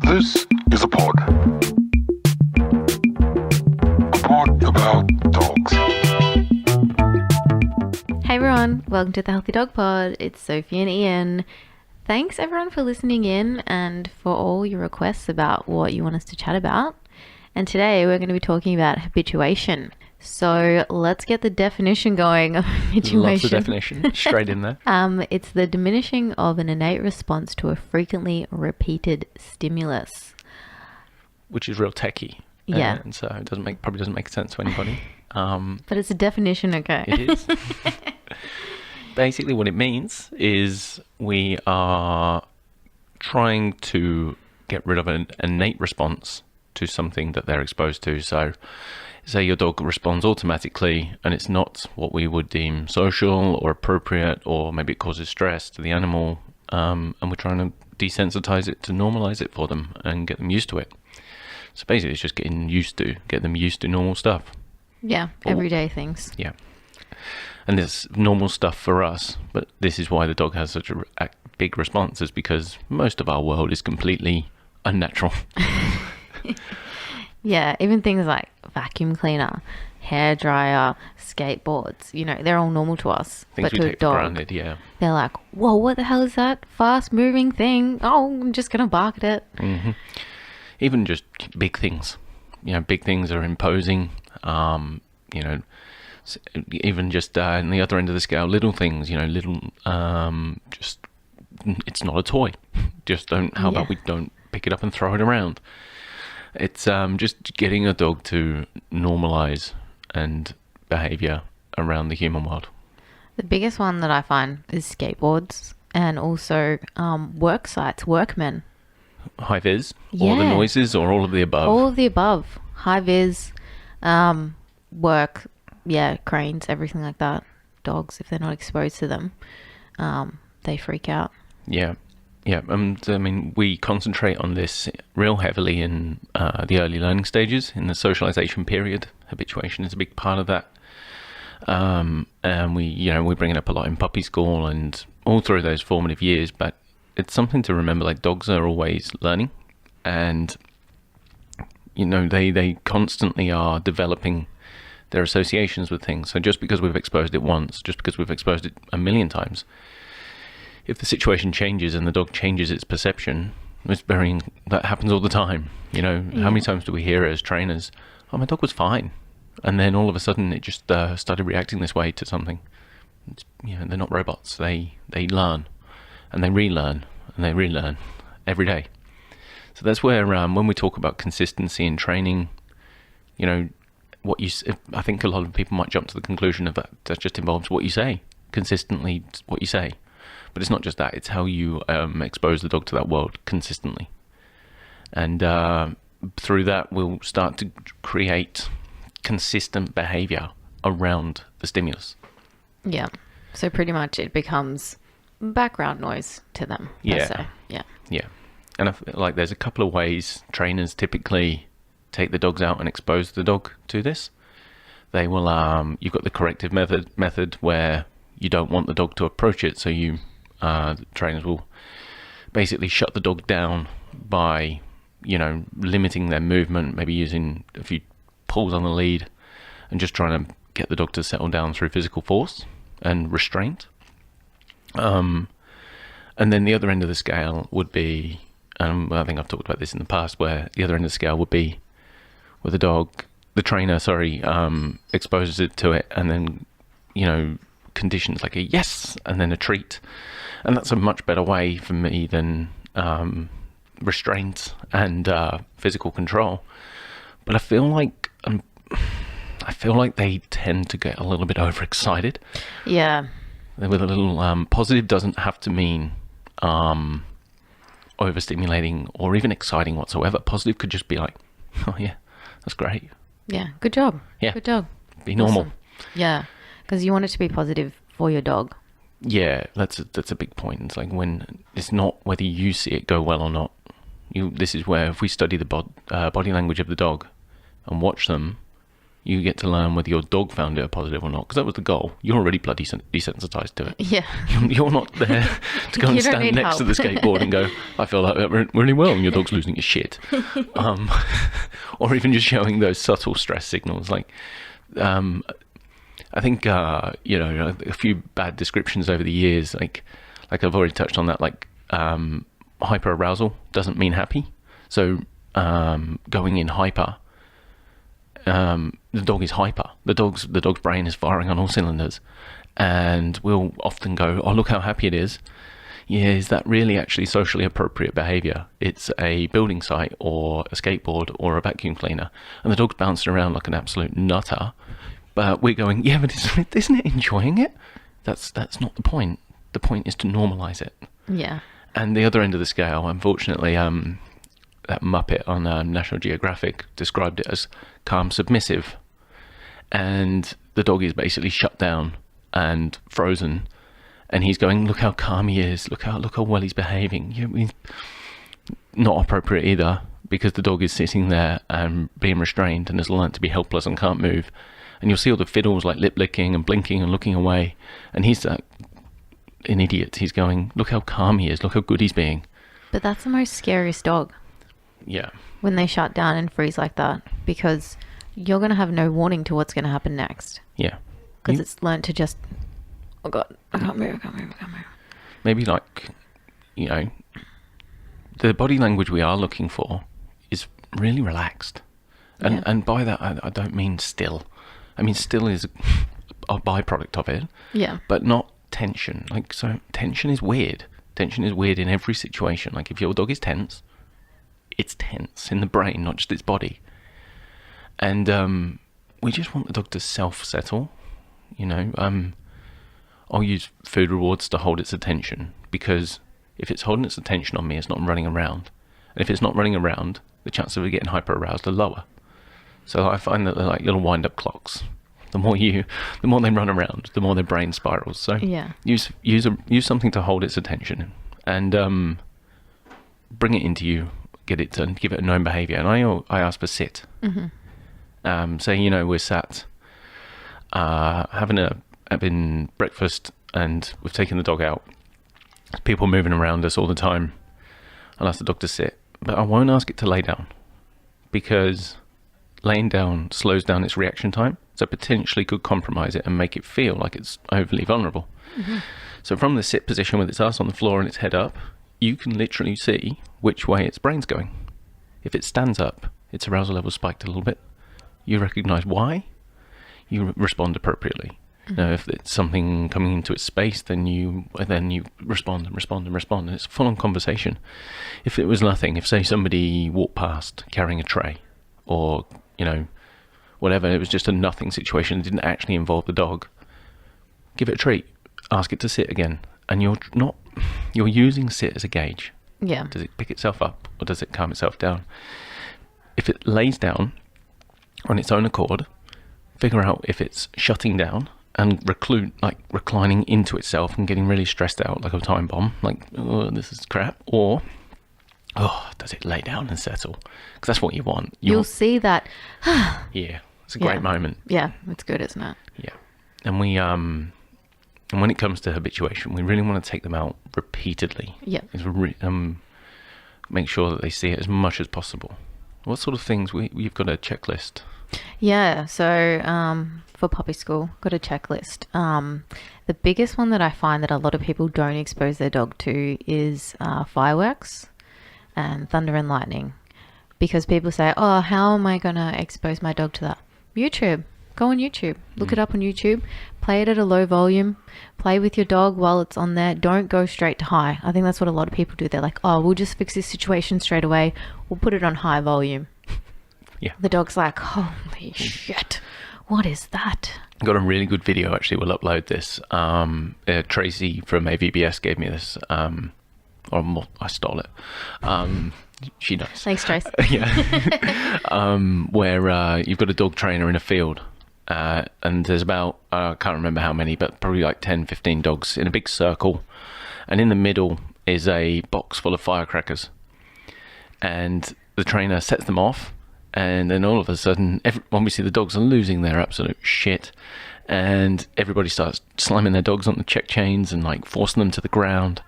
This is a pod. A pod about dogs. Hey everyone, welcome to the Healthy Dog Pod. It's Sophie and Ian. Thanks everyone for listening in and for all your requests about what you want us to chat about. And today we're going to be talking about habituation. So let's get the definition going of habituation. Lots of definition straight in there. It's the diminishing of an innate response to a frequently repeated stimulus. Which is real techie. Yeah. And so it probably doesn't make sense to anybody. But it's a definition, okay? It is. Basically what it means is we are trying to get rid of an innate response to something that they're exposed to. So say your dog responds automatically and it's not what we would deem social or appropriate, or maybe it causes stress to the animal, and we're trying to desensitize it to normalize it for them and get them used to it. So basically it's just get them used to normal stuff. Yeah, everyday things. Yeah. And it's normal stuff for us, but this is why the dog has such a big response, is because most of our world is completely unnatural. Yeah, even things like vacuum cleaner, hair dryer, skateboards, they're all normal to us. Things but we to a take for dog, granted, yeah. they're like, whoa, what the hell is that fast moving thing? Oh, I'm just going to bark at it. Mm-hmm. Even just big things. Big things are imposing. Even just in the other end of the scale, little things, just, it's not a toy. How about we don't pick it up and throw it around? It's just getting a dog to normalise and behaviour around the human world. The biggest one that I find is skateboards and also work sites, workmen. High vis, Yeah. all the noises, or all of the above? All of the above. High vis, work, cranes, everything like that. Dogs, if they're not exposed to them, they freak out. Yeah. We concentrate on this real heavily in the early learning stages, in the socialization period. Habituation is a big part of that. And we bring it up a lot in puppy school and all through those formative years, but it's something to remember, like dogs are always learning, and they constantly are developing their associations with things. So just because we've exposed it once, just because we've exposed it a million times, if the situation changes and the dog changes its perception, that happens all the time. How many times do we hear as trainers, oh, my dog was fine, and then all of a sudden it just started reacting this way to something. They're not robots. They learn, and they relearn, and they relearn every day. So that's where when we talk about consistency in training, I think a lot of people might jump to the conclusion of that just involves what you say, consistently what you say. But it's not just that, it's how you expose the dog to that world consistently. And through that, we'll start to create consistent behavior around the stimulus. Yeah. So pretty much it becomes background noise to them. Yeah. Yeah. And I feel like there's a couple of ways trainers typically take the dogs out and expose the dog to this. They will, you've got the corrective method where you don't want the dog to approach it, so the trainers will basically shut the dog down by, limiting their movement, maybe using a few pulls on the lead and just trying to get the dog to settle down through physical force and restraint. And then the other end of the scale would be, I think I've talked about this in the past, where the other end of the scale would be where the trainer exposes it to it, and then, conditions like a yes and then a treat. And that's a much better way for me than restraint and physical control. But I feel like they tend to get a little bit overexcited. Yeah. With a little positive doesn't have to mean overstimulating or even exciting whatsoever. Positive could just be like, oh yeah, that's great. Yeah, good job. Yeah. Good job. Be normal. Awesome. Yeah, because you want it to be positive for your dog. Yeah, that's a big point. It's like when it's not whether you see it go well or not. This is where if we study the body language of the dog and watch them, You get to learn whether your dog found it a positive or not, because that was the goal. You're already bloody desensitized to it. Yeah. You're not there to go You and don't stand need next to the help. skateboard and go, I feel like that went really well, and your dog's losing his shit. Or even just showing those subtle stress signals. Like, I think, a few bad descriptions over the years, like I've already touched on that, like hyperarousal doesn't mean happy. So going in hyper, the dog is hyper. The dog's brain is firing on all cylinders, and we'll often go, oh, look how happy it is. Yeah, is that really actually socially appropriate behaviour? It's a building site or a skateboard or a vacuum cleaner, and the dog's bouncing around like an absolute nutter. But we're going, yeah, but isn't it enjoying it? That's not the point. The point is to normalise it. Yeah. And the other end of the scale, unfortunately, that Muppet on National Geographic described it as calm submissive. And the dog is basically shut down and frozen. And he's going, look how calm he is. Look how well he's behaving. Not appropriate either, because the dog is sitting there and being restrained and has learnt to be helpless and can't move. And you'll see all the fiddles like lip licking and blinking and looking away. And he's an idiot. He's going, look how calm he is. Look how good he's being. But that's the most scariest dog. Yeah. When they shut down and freeze like that, because you're going to have no warning to what's going to happen next. Yeah. Because it's learnt to just, oh God, I can't move. Maybe like, the body language we are looking for is really relaxed. And by that, I don't mean still. I mean, still is a byproduct of it. Yeah. But not tension. Like, so tension is weird. Tension is weird in every situation. Like, if your dog is tense, it's tense in the brain, not just its body. And we just want the dog to self-settle. I'll use food rewards to hold its attention, because if it's holding its attention on me, it's not running around. And if it's not running around, the chances of it getting hyper-aroused are lower. So I find that they're like little wind-up clocks. The more they run around, the more their brain spirals. So Yeah. use something to hold its attention, and bring it into you. Get it to give it a known behaviour. And I ask for sit. Mm-hmm. Say, we're sat having breakfast, and we've taken the dog out. There's people moving around us all the time. I'll ask the dog to sit, but I won't ask it to lay down, because laying down slows down its reaction time, so potentially could compromise it and make it feel like it's overly vulnerable. Mm-hmm. So from the sit position with its ass on the floor and its head up, you can literally see which way its brain's going. If it stands up, its arousal level spiked a little bit. You recognise why. You respond appropriately. Now, if it's something coming into its space, then you respond and respond and respond, and it's a full-on conversation. If it was nothing, if say somebody walked past carrying a tray, or whatever, it was just a nothing situation, it didn't actually involve the dog, give it a treat, ask it to sit again, and you're using sit as a gauge. Yeah. Does it pick itself up, or does it calm itself down? If it lays down on its own accord, figure out if it's shutting down and reclining into itself and getting really stressed out like a time bomb, like, oh, this is crap, or does it lay down and settle? Because that's what you want. You'll see that. Yeah, it's a great moment. Yeah, it's good, isn't it? Yeah, and and when it comes to habituation, we really want to take them out repeatedly. Yeah. Make sure that they see it as much as possible. What sort of things you've got a checklist? Yeah, so for puppy school, got a checklist. The biggest one that I find that a lot of people don't expose their dog to is fireworks and thunder and lightning. Because people say, oh, how am I going to expose my dog to that? YouTube. Go on YouTube. Look it up on YouTube. Play it at a low volume. Play with your dog while it's on there. Don't go straight to high. I think that's what a lot of people do. They're like, oh, we'll just fix this situation straight away. We'll put it on high volume. Yeah. The dog's like, holy shit, what is that? I've got a really good video, actually. We'll upload this. Tracy from AVBS gave me this, or more, I stole it. She knows. Thanks, Trace. Yeah. Where you've got a dog trainer in a field, and there's about, I can't remember how many, but probably like 10, 15 dogs in a big circle. And in the middle is a box full of firecrackers. And the trainer sets them off And then all of a sudden, obviously the dogs are losing their absolute shit, and everybody starts slamming their dogs on the check chains and like forcing them to the ground.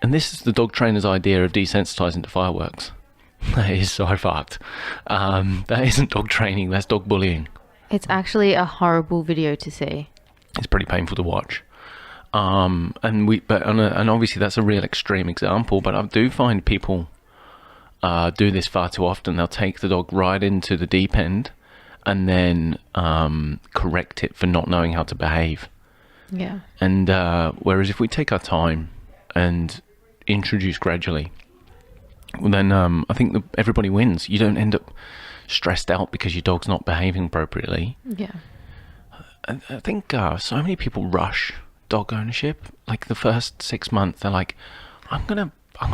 And this is the dog trainer's idea of desensitizing to fireworks. That is so fucked. That isn't dog training, that's dog bullying. It's actually a horrible video to see. It's pretty painful to watch. And obviously that's a real extreme example, but I do find people do this far too often. They'll take the dog right into the deep end and then correct it for not knowing how to behave. Yeah. And whereas if we take our time and introduce gradually, then I think everybody wins. You don't end up stressed out because your dog's not behaving appropriately. Yeah. I think so many people rush dog ownership. Like the first 6 months, they're like, I'm gonna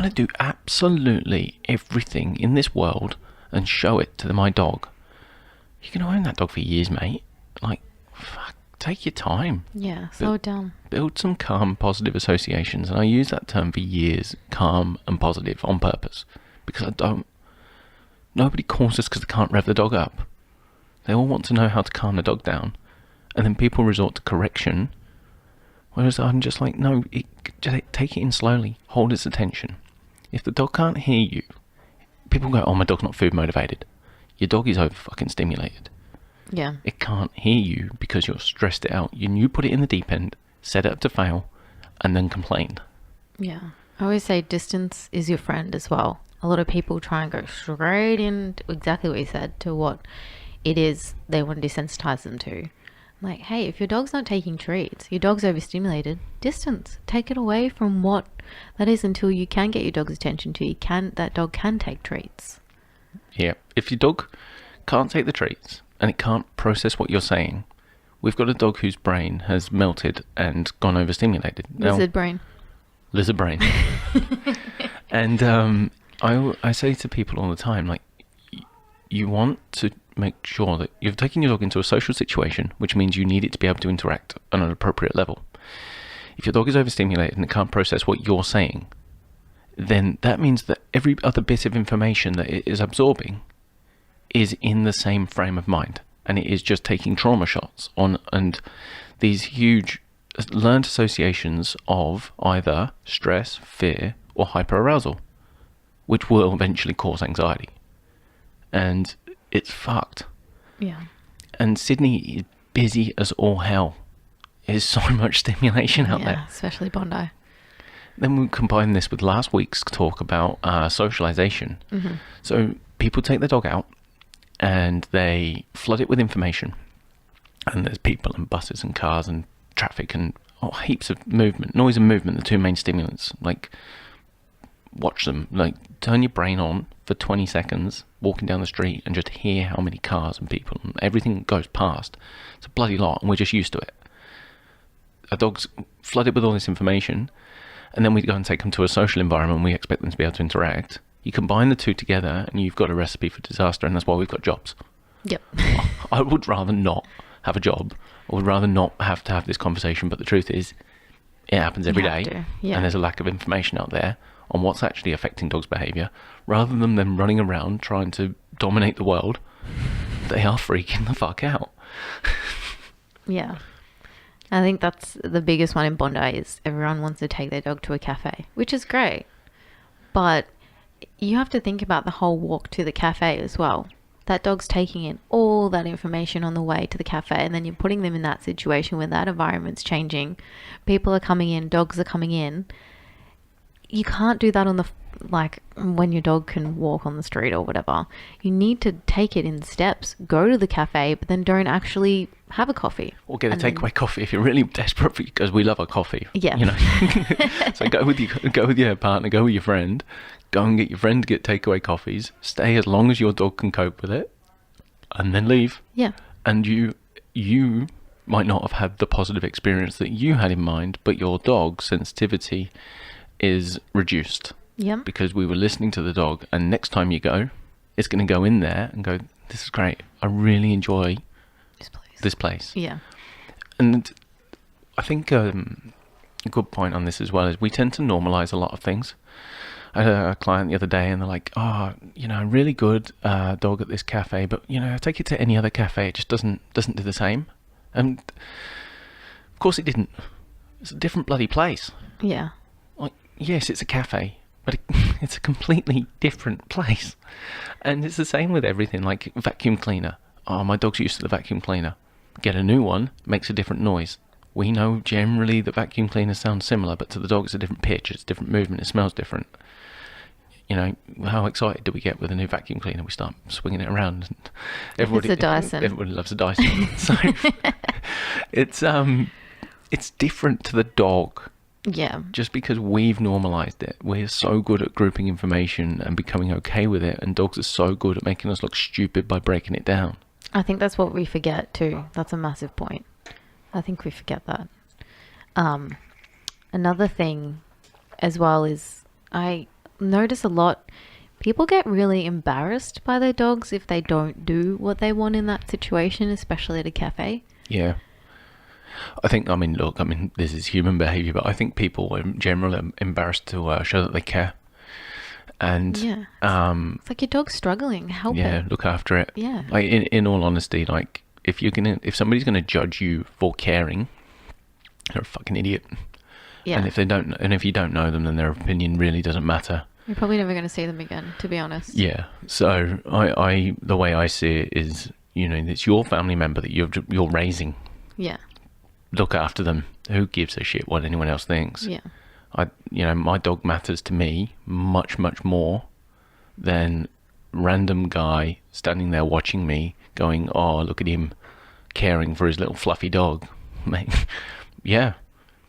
do absolutely everything in this world and show it to my dog. You're gonna own that dog for years, mate. Like, fuck, take your time. Yeah, slow it down. Build some calm, positive associations. And I use that term for years, calm and positive, on purpose. Because nobody calls us because they can't rev the dog up. They all want to know how to calm the dog down. And then people resort to correction. Whereas I'm just like, no, just take it in slowly. Hold its attention. If the dog can't hear you, people go, oh, my dog's not food motivated. Your dog is over fucking stimulated. Yeah. It can't hear you because you're stressed it out. You put it in the deep end, set it up to fail, and then complain. Yeah. I always say distance is your friend as well. A lot of people try and go straight in, exactly what you said, to what it is they want to desensitize them to. Like, hey, if your dog's not taking treats, your dog's overstimulated, distance. Take it away from what that is until you can get your dog's attention that dog can take treats. Yeah. If your dog can't take the treats and it can't process what you're saying, we've got a dog whose brain has melted and gone overstimulated. Lizard brain. Lizard brain. And I say to people all the time, like, you want to make sure that you're taking your dog into a social situation, which means you need it to be able to interact on an appropriate level. If your dog is overstimulated and it can't process what you're saying, then that means that every other bit of information that it is absorbing is in the same frame of mind, and it is just taking trauma shots on and these huge learned associations of either stress, fear, or hyperarousal, which will eventually cause anxiety. And it's fucked. Yeah. And Sydney is busy as all hell. There's so much stimulation out there. Especially Bondi. Then we combine this with last week's talk about socialization. Mm-hmm. So people take their dog out and they flood it with information. And there's people and buses and cars and traffic and heaps of movement. Noise and movement, the two main stimulants. Like, watch them. Like, turn your brain on for 20 seconds walking down the street and just hear how many cars and people and everything goes past. It's a bloody lot, and we're just used to it. Our dog's flooded with all this information, and then we go and take them to a social environment and we expect them to be able to interact. You combine the two together and you've got a recipe for disaster, and that's why we've got jobs. Yep. I would rather not have a job. I would rather not have to have this conversation, but the truth is it happens every day. Yeah. And there's a lack of information out there on what's actually affecting dogs' behaviour. Rather than them running around trying to dominate the world, they are freaking the fuck out. Yeah. I think that's the biggest one in Bondi is everyone wants to take their dog to a cafe, which is great. But you have to think about the whole walk to the cafe as well. That dog's taking in all that information on the way to the cafe, and then you're putting them in that situation where that environment's changing. People are coming in, dogs are coming in. You can't do that on when your dog can walk on the street or whatever. You need to take it in steps, go to the cafe, but then don't actually have a coffee. Or get a takeaway coffee if you're really desperate because we love our coffee. Yeah. You know. So go with your partner, go with your friend, go and get your friend to get takeaway coffees, stay as long as your dog can cope with it, and then leave. Yeah. And you might not have had the positive experience that you had in mind, but your dog's sensitivity is reduced. Yeah. Because we were listening to the dog, and next time you go, it's going to go in there and go, this is great. I really enjoy this place. Yeah. And I think a good point on this as well is we tend to normalise a lot of things. I had a client the other day, and they're like, "Oh, really good dog at this cafe, but I take it to any other cafe, it just doesn't do the same." And of course, it didn't. It's a different bloody place. Yeah. Like, yes, it's a cafe, but it's a completely different place. And it's the same with everything, like vacuum cleaner. Oh, my dog's used to the vacuum cleaner. Get a new one, makes a different noise. We know generally that vacuum cleaners sound similar, but to the dog it's a different pitch, it's a different movement, it smells different. How excited do we get with a new vacuum cleaner? We start swinging it around. And It's a Dyson. Everybody loves a Dyson. So it's different to the dog. Yeah. Just because we've normalised it. We're so good at grouping information and becoming okay with it, and dogs are so good at making us look stupid by breaking it down. I think that's what we forget too. That's a massive point. I think we forget that. Another thing as well is I notice a lot people get really embarrassed by their dogs if they don't do what they want in that situation, especially at a cafe. Yeah. This is human behaviour, but I think people in general are embarrassed to show that they care. And Yeah. It's like your dog's struggling. Help yeah, it. look after it. Yeah. Like in all honesty, like if somebody's gonna judge you for caring, they're a fucking idiot. Yeah. And if you don't know them, then their opinion really doesn't matter. You're probably never going to see them again, to be honest. Yeah. So the way I see it is, it's your family member that you're raising. Yeah. Look after them. Who gives a shit what anyone else thinks? Yeah. My dog matters to me much, much more than random guy standing there watching me going, "Oh, look at him caring for his little fluffy dog." Mate, yeah,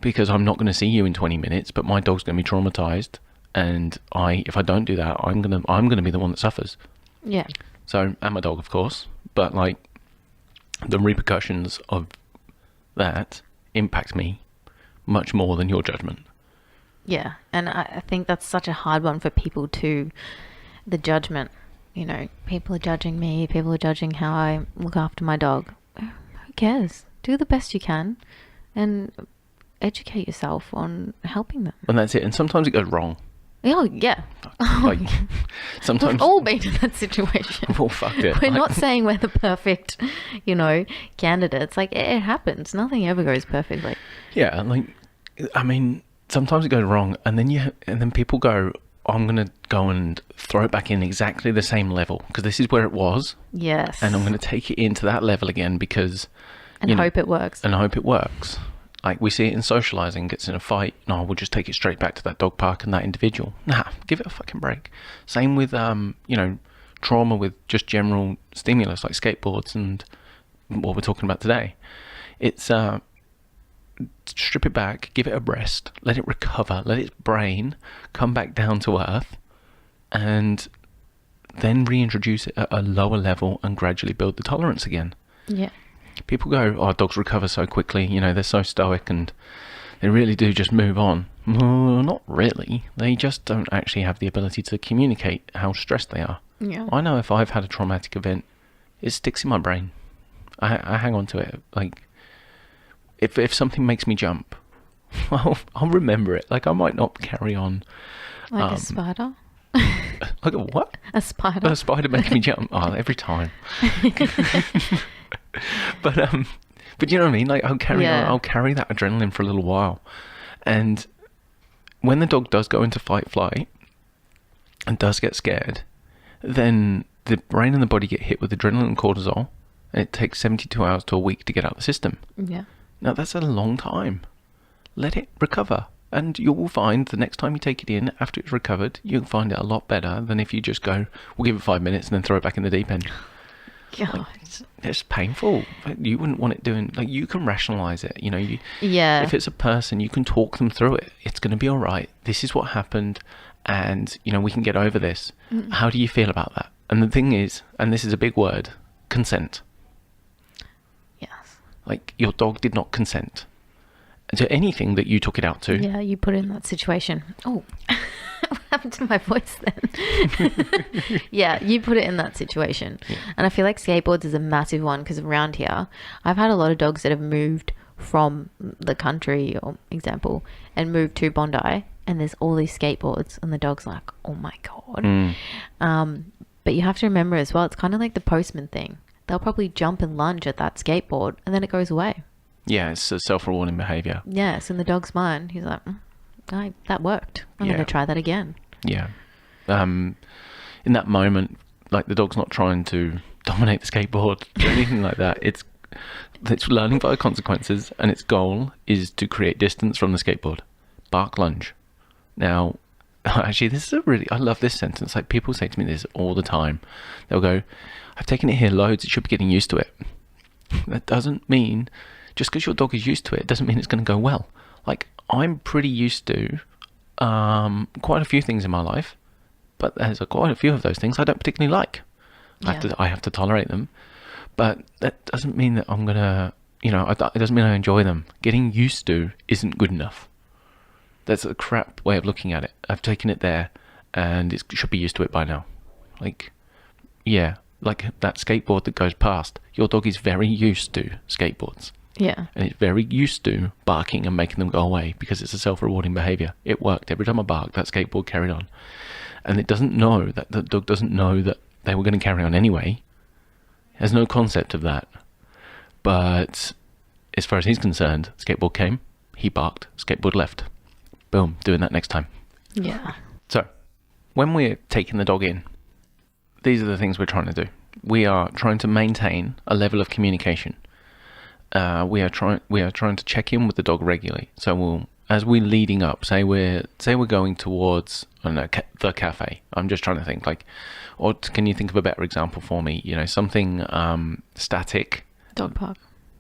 because I'm not going to see you in 20 minutes, but my dog's going to be traumatized, and if I don't do that, I'm going to be the one that suffers. Yeah. So, and my dog, of course, but like the repercussions of that impact me much more than your judgment. Yeah. And I think that's such a hard one for people to, the judgment, people are judging me, people are judging how I look after my dog. Who cares? Do the best you can and educate yourself on helping them. And that's it. And sometimes it goes wrong. Oh, yeah. Like, sometimes We've all been in that situation. Well, fuck it. We're not saying we're the perfect, candidates. Like, it happens. Nothing ever goes perfectly. Yeah, sometimes it goes wrong, and then people go, "I'm gonna go and throw it back in exactly the same level because this is where it was." Yes. And I'm gonna take it into that level again because. And hope it works. And I hope it works. Like we see it in socialising, gets in a fight. No, we'll just take it straight back to that dog park and that individual. Nah, give it a fucking break. Same with trauma with just general stimulus like skateboards and what we're talking about today. It's strip it back, give it a rest, let it recover, let its brain come back down to earth, and then reintroduce it at a lower level and gradually build the tolerance again. Yeah. People go, "Oh, dogs recover so quickly, they're so stoic and they really do just move on." Well, not really. They just don't actually have the ability to communicate how stressed they are. Yeah. I know if I've had a traumatic event, it sticks in my brain. I hang on to it. Like, if something makes me jump, I'll remember it. Like, I might not carry on. Like a spider? Like a what? A spider. A spider makes me jump. Oh, every time. But you know what I mean? Like, I'll carry that adrenaline for a little while. And when the dog does go into fight flight and does get scared, then the brain and the body get hit with adrenaline and cortisol, and it takes 72 hours to a week to get out of the system. Yeah. Now, that's a long time. Let it recover. And you will find the next time you take it in, after it's recovered, you'll find it a lot better than if you just go, "We'll give it 5 minutes and then throw it back in the deep end." God. It's painful. You wouldn't want it doing. Like, you can rationalize it. Yeah. If it's a person, you can talk them through it. It's going to be all right. This is what happened, and we can get over this. How do you feel about that? And the thing is, and this is a big word, consent. Yes. Like, your dog did not consent to anything that you took it out to. Yeah, you put it in that situation. Oh, what happened to my voice then? Yeah, you put it in that situation. Yeah. And I feel like skateboards is a massive one because around here, I've had a lot of dogs that have moved from the country, or example, and moved to Bondi and there's all these skateboards, and the dog's like, oh my God. But you have to remember as well, it's kind of like the postman thing. They'll probably jump and lunge at that skateboard, and then it goes away. Yeah, it's a self-rewarding behaviour. Yes, in the dog's mind, he's like, that worked. I'm going to try that again. Yeah. In that moment, like, the dog's not trying to dominate the skateboard or anything like that. It's learning via consequences, and its goal is to create distance from the skateboard. Bark, lunge. Now, actually, I love this sentence. Like, people say to me this all the time. They'll go, I've taken it here loads, it should be getting used to it. That doesn't mean, just because your dog is used to it, doesn't mean it's going to go well. Like, I'm pretty used to quite a few things in my life, but there's quite a few of those things I don't particularly like. I have to tolerate them, but that doesn't mean that I'm going to, it doesn't mean I enjoy them. Getting used to isn't good enough. That's a crap way of looking at it. I've taken it there, and it should be used to it by now. Like, yeah, like that skateboard that goes past. Your dog is very used to skateboards. Yeah. And it's very used to barking and making them go away because it's a self-rewarding behaviour. It worked. Every time I barked, that skateboard carried on. And it doesn't know that the dog doesn't know that they were going to carry on anyway. Has no concept of that. But as far as he's concerned, skateboard came, he barked, skateboard left. Boom, doing that next time. Yeah. So, when we're taking the dog in, these are the things we're trying to do. We are trying to maintain a level of communication. We are trying to check in with the dog regularly. So as we're leading up, say we're going towards, I don't know, the cafe. I'm just trying to think, like, or can you think of a better example for me? Something static. Dog park.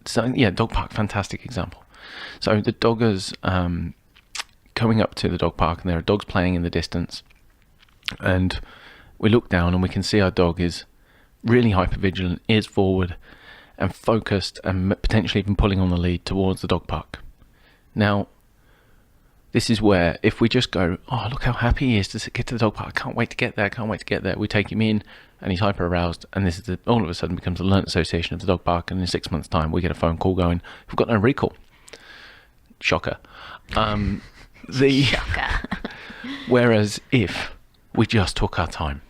So yeah, dog park, fantastic example. So the dog is coming up to the dog park, and there are dogs playing in the distance, and we look down and we can see our dog is really hypervigilant, ears forward, and focused, and potentially even pulling on the lead towards the dog park. Now, this is where if we just go, oh, look how happy he is to get to the dog park, I can't wait to get there, we take him in, and he's hyper aroused, and this is all of a sudden becomes a learnt association of the dog park, and in 6 months' time we get a phone call going, we've got no recall. Shocker. Shocker. Whereas if we just took our time,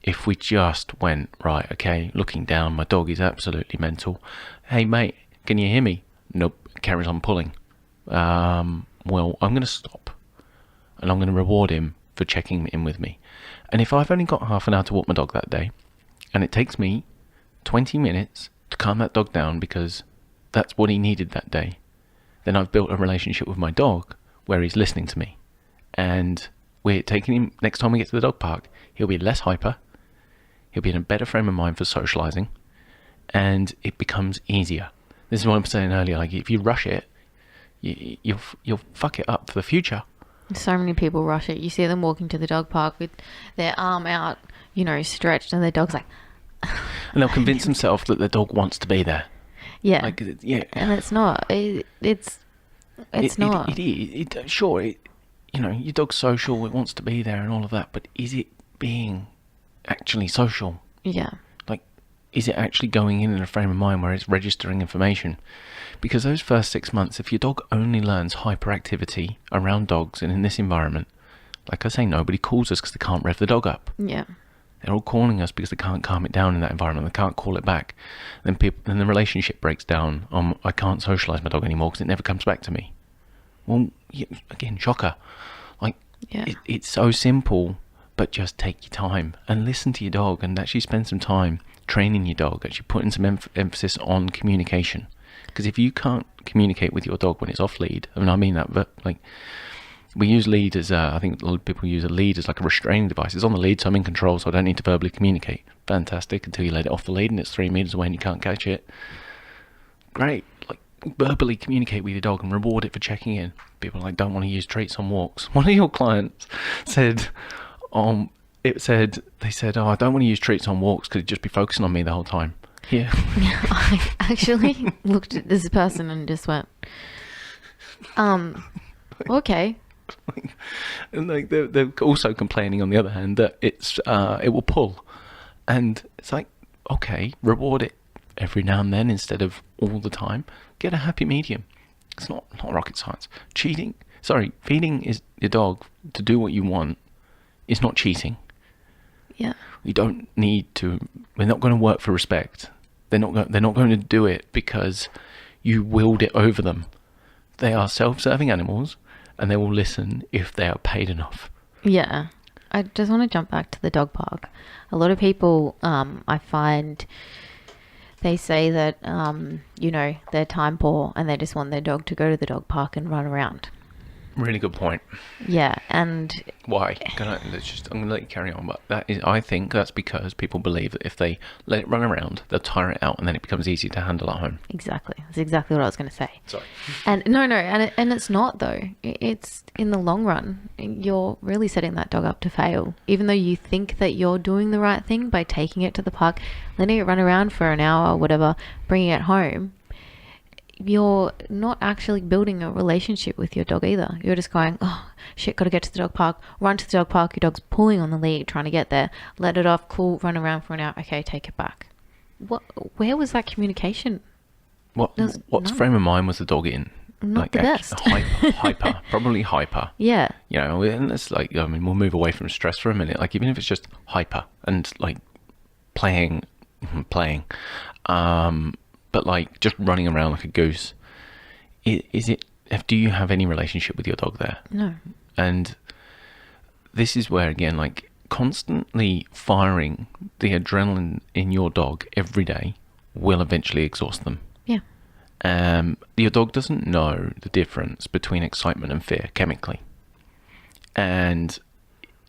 if we just went, right, okay, looking down, my dog is absolutely mental. Hey, mate, can you hear me? Nope, carries on pulling. Well, I'm going to stop, and I'm going to reward him for checking in with me. And if I've only got half an hour to walk my dog that day, and it takes me 20 minutes to calm that dog down because that's what he needed that day, then I've built a relationship with my dog where he's listening to me. And we're taking him, next time we get to the dog park, he'll be less hyper, he'll be in a better frame of mind for socialising, and it becomes easier. This is what I'm saying earlier, like if you rush it, you'll fuck it up for the future. So many people rush it. You see them walking to the dog park with their arm out, stretched, and their dog's like... And they'll convince themselves that their dog wants to be there. Yeah. Like, yeah. And it's not. It's not. It is. Sure, your dog's social, it wants to be there and all of that, but is it being actually social? Yeah. Like, is it actually going in a frame of mind where it's registering information? Because those first 6 months, if your dog only learns hyperactivity around dogs and in this environment, like I say, nobody calls us because they can't rev the dog up. Yeah. They're all calling us because they can't calm it down in that environment. They can't call it back. Then the relationship breaks down. I can't socialise my dog anymore because it never comes back to me. Well, yeah, again, shocker. Like, yeah. It's so simple, but just take your time and listen to your dog and actually spend some time training your dog, actually putting some emphasis on communication. Because if you can't communicate with your dog when it's off lead, I mean that, but like, we use lead as, I think a lot of people use a lead as like a restraining device. It's on the lead, so I'm in control, so I don't need to verbally communicate. Fantastic, until you let it off the lead and it's 3 meters away and you can't catch it. Great, like, verbally communicate with your dog and reward it for checking in. People like don't want to use treats on walks. One of your clients said, they said, oh, I don't want to use treats on walks because it'd just be focusing on me the whole time. Yeah. I actually looked at this person and just went, okay. And like they're also complaining on the other hand that it will pull, and it's like, okay, reward it every now and then instead of all the time. Get a happy medium. It's not rocket science. Cheating, Sorry, feeding is your dog to do what you want is not cheating. Yeah. You don't need to. They're not going to work for respect. They're not going to do it because you willed it over them. They are self-serving animals, and they will listen if they are paid enough. Yeah. I just want to jump back to the dog park. A lot of people, I find, they say that, they're time poor and they just want their dog to go to the dog park and run around. Really good point. Yeah, and Why? I'm going to let you carry on, but I think that's because people believe that if they let it run around, they'll tire it out, and then it becomes easy to handle at home. exactly. That's exactly what I was going to say. Sorry. And no, and it's not though. It's in the long run, you're really setting that dog up to fail. Even though you think that you're doing the right thing by taking it to the park, letting it run around for an hour or whatever, bringing it home, you're not actually building a relationship with your dog either. You're just going, oh shit, gotta get to the dog park, run to the dog park, your dog's pulling on the lead trying to get there, let it off, cool, run around for an hour, okay, take it back. Where was that communication? What frame of mind was the dog in? Not the best. Hyper, probably hyper. Yeah. You know, and it's like, we'll move away from stress for a minute. Like, even if it's just hyper and like playing, but like just running around like a goose, do you have any relationship with your dog there? No. And this is where, again, like, constantly firing the adrenaline in your dog every day will eventually exhaust them. Yeah. Your dog doesn't know the difference between excitement and fear chemically. And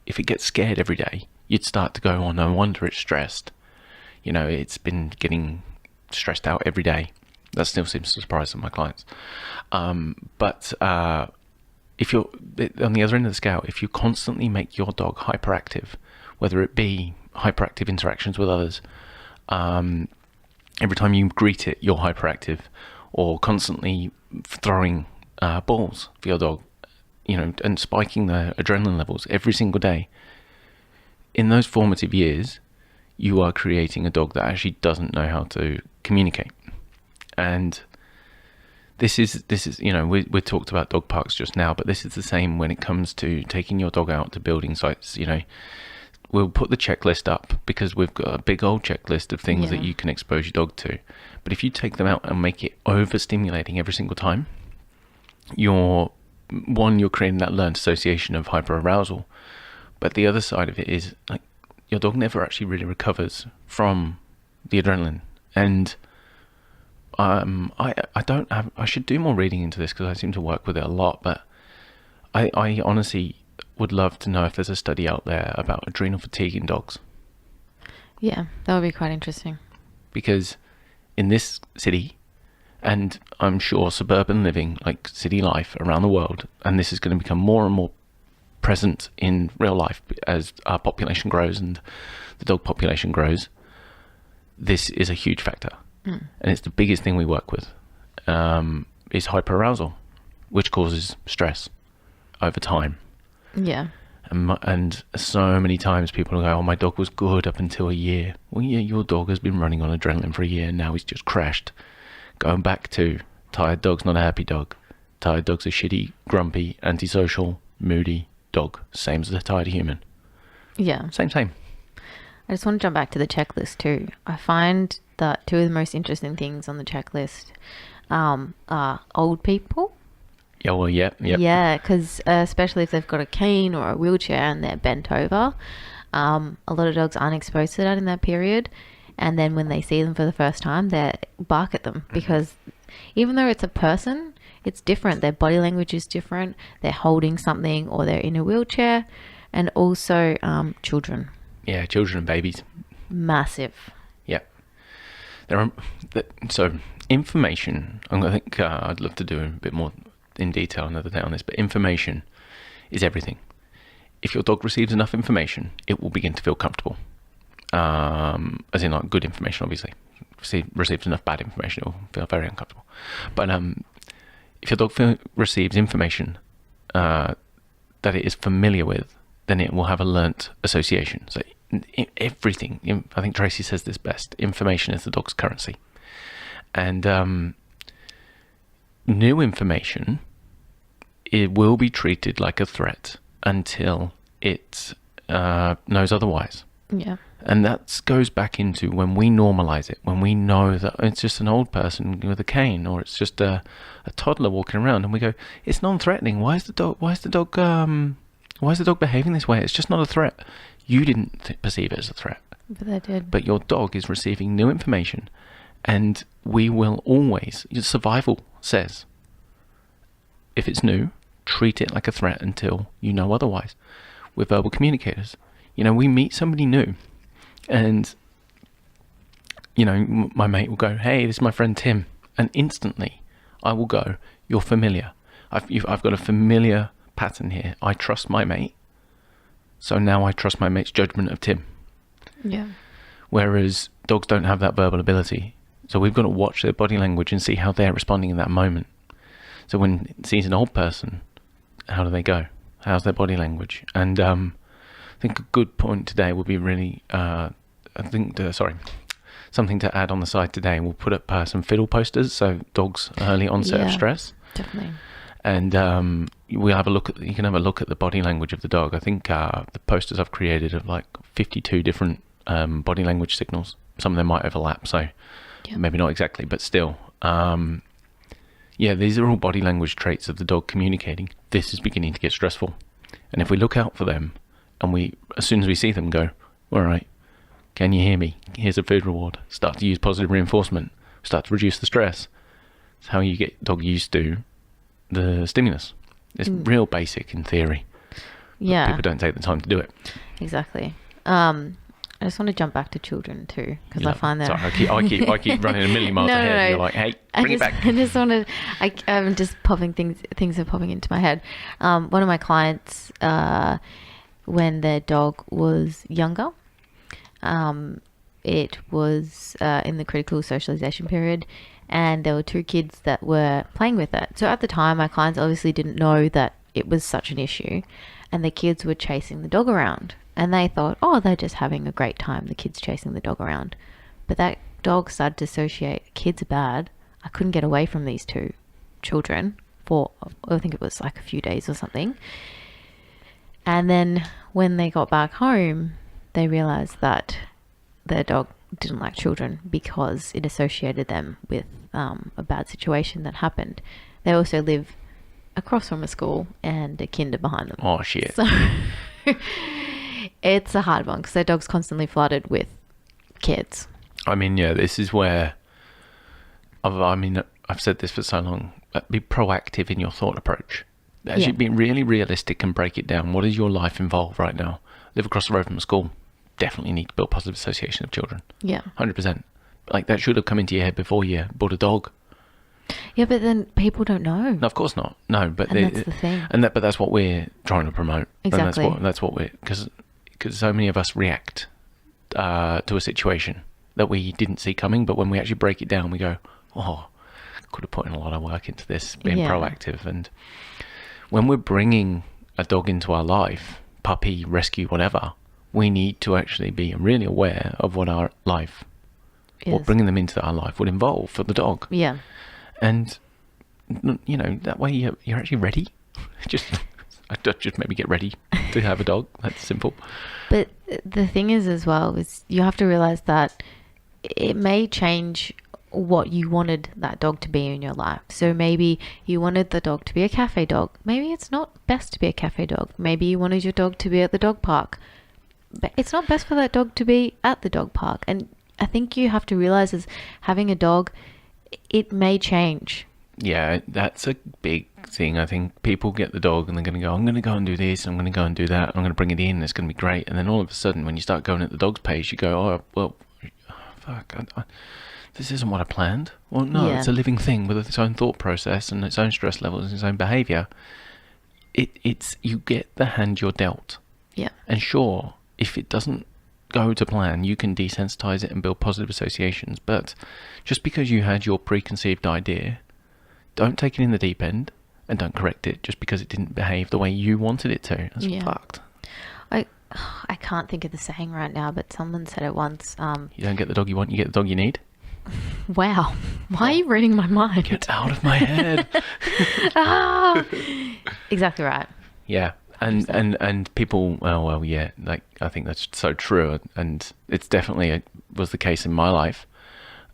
if it gets scared every day, you'd start to go, oh, no wonder it's stressed. You know, it's been getting stressed out every day. That still seems to surprise some of my clients. But if you're on the other end of the scale, if you constantly make your dog hyperactive, whether it be hyperactive interactions with others, every time you greet it, you're hyperactive, or constantly throwing balls for your dog, and spiking the adrenaline levels every single day, in those formative years, you are creating a dog that actually doesn't know how to communicate. And this is we talked about dog parks just now, but this is the same when it comes to taking your dog out to building sites. We'll put the checklist up because we've got a big old checklist of things that you can expose your dog to. But if you take them out and make it overstimulating every single time, you're creating that learned association of hyperarousal. But the other side of it is, like, your dog never actually really recovers from the adrenaline. And I should do more reading into this because I seem to work with it a lot, but I honestly would love to know if there's a study out there about adrenal fatigue in dogs. Yeah, that would be quite interesting. Because in this city, and I'm sure suburban living, like city life around the world, and this is going to become more and more present in real life as our population grows and the dog population grows, this is a huge factor. And it's the biggest thing we work with, is hyperarousal, which causes stress over time. Yeah. And so many times people go, oh, my dog was good up until a year. Well, yeah, your dog has been running on adrenaline for a year and now he's just crashed. Going back to tired dog's not a happy dog. Tired dog's a shitty, grumpy, antisocial, moody dog. Same as a tired human. Yeah. Same. I just want to jump back to the checklist too. I find that two of the most interesting things on the checklist are old people. Yeah, well, yeah. Yeah, because especially if they've got a cane or a wheelchair and they're bent over, a lot of dogs aren't exposed to that in that period. And then when they see them for the first time, they bark at them because even though it's a person, it's different. Their body language is different. They're holding something or they're in a wheelchair. And also children. Yeah, children and babies. Massive. Yeah. So information, I think I'd love to do a bit more in detail another day on this, but information is everything. If your dog receives enough information, it will begin to feel comfortable. As in, like, good information, obviously. Receives enough bad information, it will feel very uncomfortable. But if your dog receives information that it is familiar with, then it will have a learnt association. So everything, I think Tracy says this best, information is the dog's currency. And new information it will be treated like a threat until it knows otherwise. Yeah. And that goes back into when we normalize it, when we know that it's just an old person with a cane, or it's just a toddler walking around, and we go, it's non-threatening. Why is the dog behaving this way? It's just not a threat. You didn't perceive it as a threat, But they did. but your dog is receiving new information, and we will always. Survival says, if it's new, treat it like a threat until you know otherwise. We're verbal communicators. We meet somebody new. And, my mate will go, hey, this is my friend Tim. And instantly I will go, you're familiar. I've got a familiar pattern here. I trust my mate. So now I trust my mate's judgment of Tim. Yeah. Whereas dogs don't have that verbal ability. So we've got to watch their body language and see how they're responding in that moment. So when it sees an old person, how do they go? How's their body language? And I think a good point today would be really, something to add on the side today. We'll put up some fiddle posters, so dogs early onset of stress. Definitely. And we'll have a look you can have a look at the body language of the dog. I think the posters I've created have like 52 different body language signals. Some of them might overlap, so maybe not exactly, but still. These are all body language traits of the dog communicating. This is beginning to get stressful. And if we look out for them, and we, as soon as we see them, go, all right, can you hear me? Here's a food reward. Start to use positive reinforcement. Start to reduce the stress. It's how you get dog used to the stimulus. It's real basic in theory. Yeah. People don't take the time to do it. Exactly. I just want to jump back to children too, because I find that... Sorry, I keep running a million miles ahead. No. You're like, hey, bring it back. I just want to... I'm just popping things are popping into my head. One of my clients, when their dog was younger, it was in the critical socialization period, and there were two kids that were playing with it. So at the time, my clients obviously didn't know that it was such an issue, and the kids were chasing the dog around. And they thought, oh, they're just having a great time, the kids chasing the dog around. But that dog started to associate, kids are bad. I couldn't get away from these two children for, I think it was like a few days or something. And then when they got back home, they realized that their dog didn't like children because it associated them with a bad situation that happened. They also live across from a school and a kinder behind them. Oh, shit. So it's a hard one because their dog's constantly flooded with kids. I mean, this is where I've said this for so long. Be proactive in your thought approach. As you be really realistic and break it down. What does your life involve right now? Live across the road from a school. Definitely need to build positive association of children. Yeah. 100%. Like that should have come into your head before you bought a dog. Yeah, but then people don't know. No, of course not. No, but that's the thing. But that's what we're trying to promote. Exactly. And that's what we're because so many of us react to a situation that we didn't see coming, but when we actually break it down, we go, oh, could have put in a lot of work into this, being proactive. And when we're bringing a dog into our life, puppy, rescue, whatever, we need to actually be really aware of what our life, what bringing them into our life would involve for the dog. Yeah. And, that way you're actually ready. just maybe get ready to have a dog. That's simple. But the thing is as well, is you have to realize that it may change what you wanted that dog to be in your life. So maybe you wanted the dog to be a cafe dog. Maybe it's not best to be a cafe dog. Maybe you wanted your dog to be at the dog park. But it's not best for that dog to be at the dog park. And I think you have to realize is having a dog, it may change. Yeah, that's a big thing. I think people get the dog and they're going to go, I'm going to go and do this, I'm going to go and do that, I'm going to bring it in, it's going to be great. And then all of a sudden, when you start going at the dog's pace, you go, oh, well, fuck, this isn't what I planned. Well, no, it's a living thing with its own thought process and its own stress levels and its own behaviour. It's you get the hand you're dealt. Yeah. And sure, if it doesn't go to plan, you can desensitize it and build positive associations. But just because you had your preconceived idea, don't take it in the deep end and don't correct it just because it didn't behave the way you wanted it to. That's fucked. I can't think of the saying right now, but someone said it once. You don't get the dog you want, you get the dog you need. Wow. Why are you reading my mind? Get out of my head. Ah! Exactly right. Yeah. And people, well, yeah, like, I think that's so true. And it's definitely was the case in my life.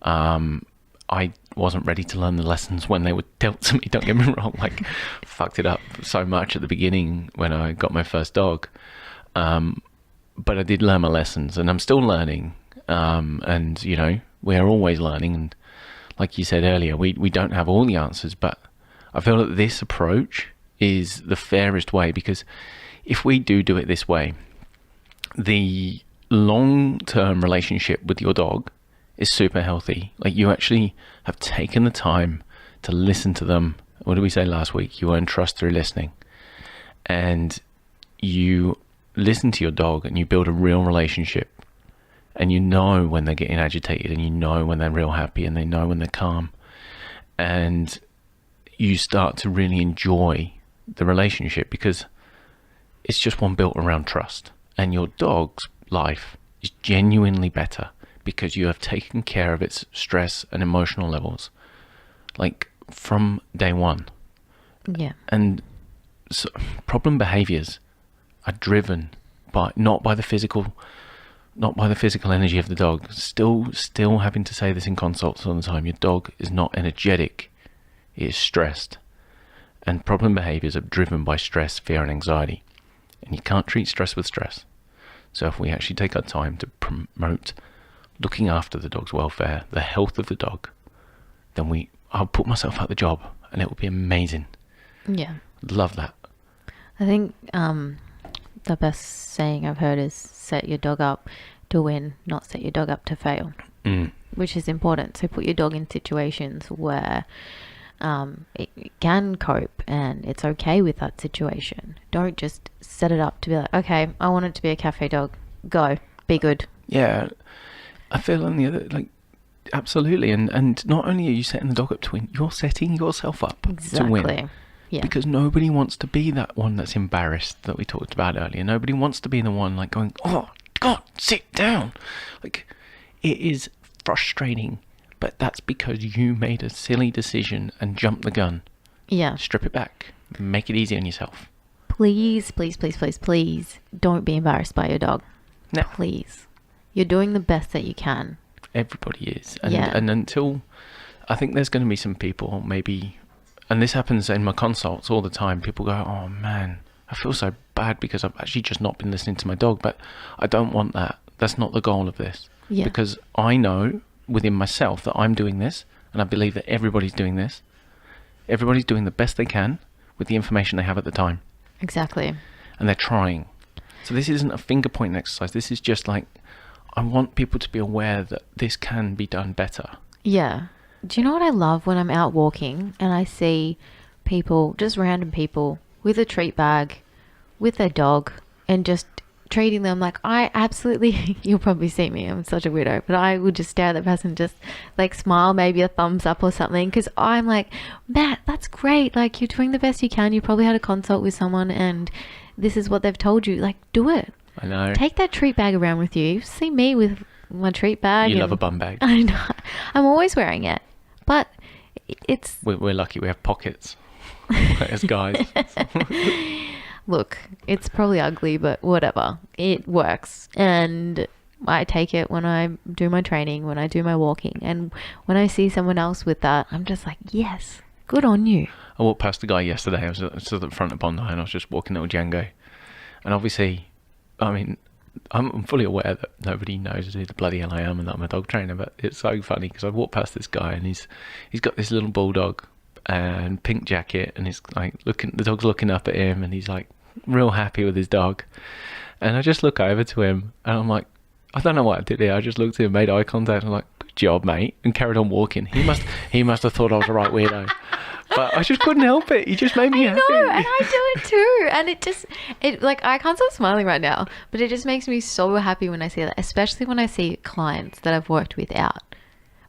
I wasn't ready to learn the lessons when they were dealt to me. Don't get me wrong. Like, fucked it up so much at the beginning when I got my first dog. But I did learn my lessons, and I'm still learning. And, you know, we're always learning. And like you said earlier, we don't have all the answers, but I feel that this approach is the fairest way, because if we do it this way, the long-term relationship with your dog is super healthy. Like, you actually have taken the time to listen to them. What did we say last week? You earn trust through listening. And you listen to your dog and you build a real relationship. And you know when they're getting agitated, and you know when they're real happy, and they know when they're calm. And you start to really enjoy the relationship, because it's just one built around trust. And your dog's life is genuinely better because you have taken care of its stress and emotional levels, like, from day one. Yeah. And so problem behaviors are driven by not by the physical energy of the dog. Still having to say this in consults all the time. Your dog is not energetic, it is stressed. And problem behaviors are driven by stress, fear, and anxiety. And you can't treat stress with stress. So if we actually take our time to promote looking after the dog's welfare, the health of the dog, then I'll put myself out the job, and it will be amazing. Yeah. Love that. I think the best saying I've heard is set your dog up to win, not set your dog up to fail, which is important. So put your dog in situations where it can cope and it's okay with that situation. Don't just set it up to be like, okay, I want it to be a cafe dog. Go. Be good. Yeah. I feel on the other, like, absolutely. And not only are you setting the dog up to win, you're setting yourself up to win. Yeah. Because nobody wants to be that one that's embarrassed that we talked about earlier. Nobody wants to be the one like going, oh, God, sit down. Like, it is frustrating, but that's because you made a silly decision and jumped the gun. Yeah. Strip it back. Make it easy on yourself. Please, please, please, please, please don't be embarrassed by your dog. No. Please. You're doing the best that you can. Everybody is. And until, I think there's going to be some people maybe, and this happens in my consults all the time, people go, oh man, I feel so bad because I've actually just not been listening to my dog. But I don't want that. That's not the goal of this. Yeah. Because I know within myself that I'm doing this, and I believe that everybody's doing this. Everybody's doing the best they can with the information they have at the time. Exactly. And they're trying. So this isn't a finger pointing exercise. This is just like, I want people to be aware that this can be done better. Yeah. Do you know what I love when I'm out walking and I see people, just random people, with a treat bag, with their dog, and just treating them like, I absolutely, you'll probably see me, I'm such a weirdo, but I would just stare at the person, just like smile, maybe a thumbs up or something, because I'm like, Matt, that's great, like, you're doing the best you can, you probably had a consult with someone and this is what they've told you, like, do it. I know. Take that treat bag around with you. See me with my treat bag. You love a bum bag. I know. I'm always wearing it. But it's... We're lucky we have pockets as guys. Look, it's probably ugly, but whatever. It works. And I take it when I do my training, when I do my walking. And when I see someone else with that, I'm just like, yes, good on you. I walked past a guy yesterday. I was at the front of Bondi and I was just walking little Django. And obviously, I mean, I'm fully aware that nobody knows who the bloody hell I am and that I'm a dog trainer, but it's so funny because I walked past this guy and he's got this little bulldog and pink jacket, and he's like the dog's looking up at him and he's like real happy with his dog. And I just look over to him and I'm like, I don't know what I did here. I just looked at him, made eye contact, and I'm like, good job, mate, and carried on walking. He must have thought I was a right weirdo. But I just couldn't help it. He just made me happy. No, and I do it too. And it like, I can't stop smiling right now, but it just makes me so happy when I see that, especially when I see clients that I've worked with out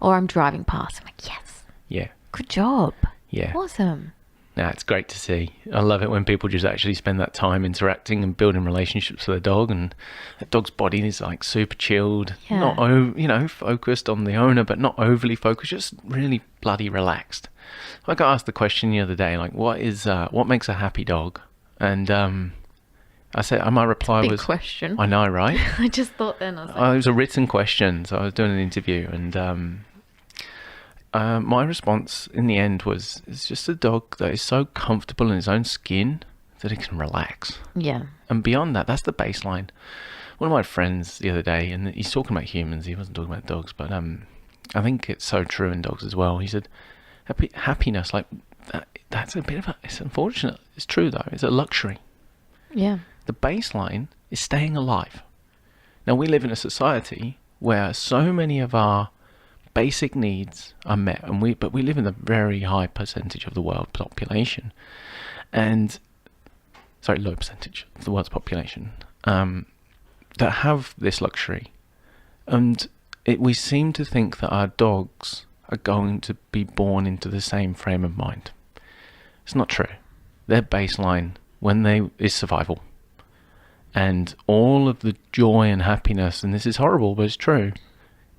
or I'm driving past. I'm like, yes. Yeah. Good job. Yeah. Awesome. Now, it's great to see. I love it when people just actually spend that time interacting and building relationships with a dog, and that dog's body is like super chilled, Yeah. not focused on the owner, but not overly focused, just really bloody relaxed. I got asked the question the other day, like, what makes a happy dog? And I said, my reply Big was, question. I know, right? I just thought then, I was It like, was a written question, so I was doing an interview, and my response in the end was, it's just a dog that is so comfortable in his own skin that it can relax. yeah. And beyond that, that's the baseline. One of my friends the other day, and he's talking about humans, he wasn't talking about dogs, but I think it's so true in dogs as well. He said, happiness, like, that's a bit of it's unfortunate. It's true though, it's a luxury. Yeah. The baseline is staying alive. Now, we live in a society where so many of our basic needs are met, but we live in a very high percentage of the world population, low percentage of the world's population, that have this luxury, and we seem to think that our dogs are going to be born into the same frame of mind. It's not true. Their baseline is survival, and all of the joy and happiness, and this is horrible, but it's true,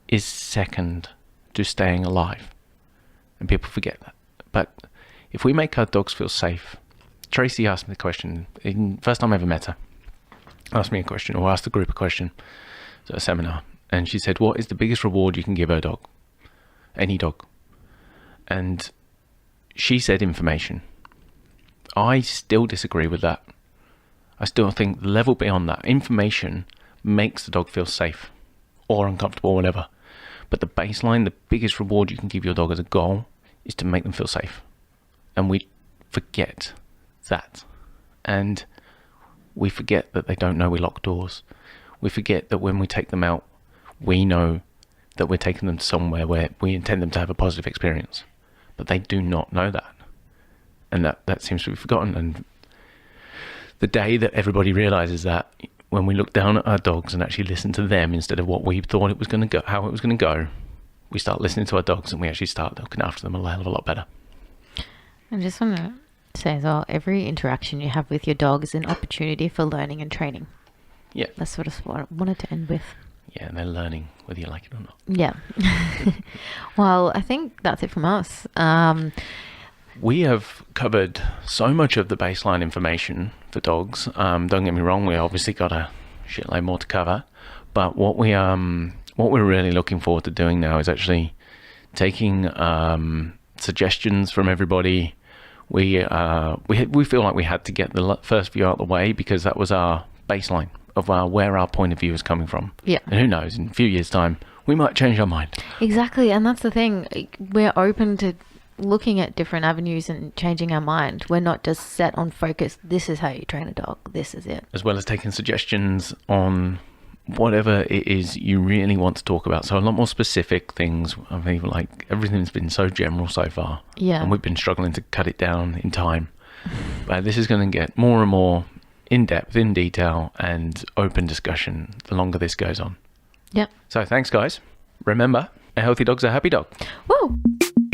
is second to staying alive. And people forget that. But if we make our dogs feel safe, Tracy asked me the question, first time I ever met her, asked me a question, or asked the group a question at a seminar, and she said, what is the biggest reward you can give a dog? Any dog. And she said information. I still disagree with that. I still think the level beyond that, information makes the dog feel safe or uncomfortable or whatever. But the baseline, the biggest reward you can give your dog as a goal is to make them feel safe. And we forget that. And we forget that they don't know we lock doors. We forget that when we take them out, we know that we're taking them to somewhere where we intend them to have a positive experience. But they do not know that. And that seems to be forgotten. And the day that everybody realizes that, when we look down at our dogs and actually listen to them instead of what we thought it was going to go, how it was going to go, we start listening to our dogs and we actually start looking after them a hell of a lot better. I just want to say as well, every interaction you have with your dog is an opportunity for learning and training. Yeah. That's sort of what I wanted to end with. Yeah, and they're learning whether you like it or not. Yeah. Well, I think that's it from us. We have covered so much of the baseline information for dogs. Don't get me wrong, we obviously got a shitload more to cover. But what we're really looking forward to doing now is actually taking suggestions from everybody. We feel like we had to get the first view out of the way because that was our baseline of where our point of view is coming from. Yeah. And who knows, in a few years' time, we might change our mind. Exactly, and that's the thing. We're open to looking at different avenues and changing our mind. We're not just set on focus. This is how you train a dog. This is it. As well as taking suggestions on whatever it is you really want to talk about. So a lot more specific things. I mean, like, everything's been so general so far. Yeah. And we've been struggling to cut it down in time. But this is going to get more and more in-depth, in detail, and open discussion the longer this goes on. Yep. So thanks, guys. Remember, a healthy dog's a happy dog. Woo!